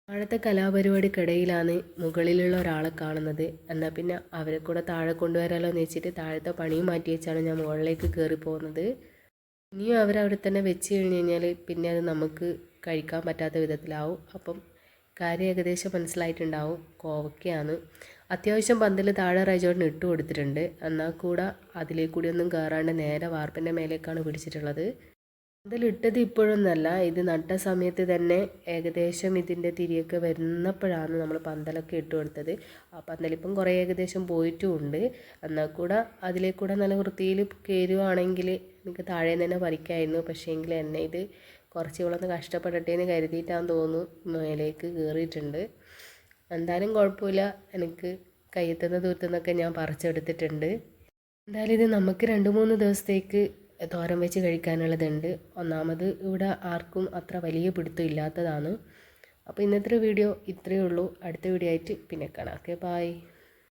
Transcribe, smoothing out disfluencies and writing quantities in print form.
താഴത്തെ കലാപരിപാടിക്കിടയിലാണ് മുകളിലുള്ള ഒരാളെ കാണുന്നത്. എന്നാൽ പിന്നെ അവരെ കൂടെ താഴെ കൊണ്ടുവരാമല്ലോ എന്ന് വെച്ചിട്ട് താഴത്തെ പണിയും മാറ്റി വെച്ചാണ് ഞാൻ മുകളിലേക്ക് കയറി പോകുന്നത്. ഇനിയും അവരവിടെ തന്നെ വെച്ച് കഴിഞ്ഞ് കഴിഞ്ഞാൽ പിന്നെ അത് നമുക്ക് കഴിക്കാൻ പറ്റാത്ത വിധത്തിലാവും. അപ്പം കാര്യം ഏകദേശം മനസ്സിലായിട്ടുണ്ടാവും. കോവക്കയാണ്. അത്യാവശ്യം പന്തൽ താഴെ റൈജോട്ടിന് ഇട്ട് കൊടുത്തിട്ടുണ്ട്. എന്നാൽ കൂടെ അതിലേക്കൂടി ഒന്നും കയറാണ്ട് നേരെ വാർപ്പിൻ്റെ മേലേക്കാണ് പിടിച്ചിട്ടുള്ളത്. പന്തലിട്ടത് ഇപ്പോഴൊന്നല്ല, ഇത് നട്ട സമയത്ത് തന്നെ ഏകദേശം ഇതിൻ്റെ തിരിയൊക്കെ വരുന്നപ്പോഴാണ് നമ്മൾ പന്തലൊക്കെ ഇട്ട് കൊടുത്തത്. ആ പന്തലിപ്പം കുറേ ഏകദേശം പോയിട്ടുമുണ്ട്. എന്നാൽ കൂടെ അതിലേക്കൂടെ നല്ല വൃത്തിയിൽ കയറുവാണെങ്കിൽ എനിക്ക് താഴെ തന്നെ പറിക്കായിരുന്നു. പക്ഷേ എങ്കിൽ എന്നെ ഇത് കുറച്ച് ഇവളൊന്ന് കഷ്ടപ്പെടട്ടെ എന്ന് കരുതിയിട്ടാന്ന് തോന്നുന്നു മേലേക്ക് കയറിയിട്ടുണ്ട്. എന്തായാലും കുഴപ്പമില്ല, എനിക്ക് കയ്യെത്തുന്ന ദൂരത്തു നിന്നൊക്കെ ഞാൻ പറിച്ചെടുത്തിട്ടുണ്ട്. എന്തായാലും ഇത് നമുക്ക് 2-3 ദിവസത്തേക്ക് തോരൻ വെച്ച് കഴിക്കാനുള്ളതുണ്ട്. ഒന്നാമത് ഇവിടെ ആർക്കും അത്ര വലിയ പിടുത്തം ഇല്ലാത്തതാണ്. അപ്പോൾ ഇന്നത്തെ വീഡിയോ ഇത്രയേ ഉള്ളൂ. അടുത്ത വീഡിയോ ആയിട്ട് പിന്നെ കാണാം. Okay, by.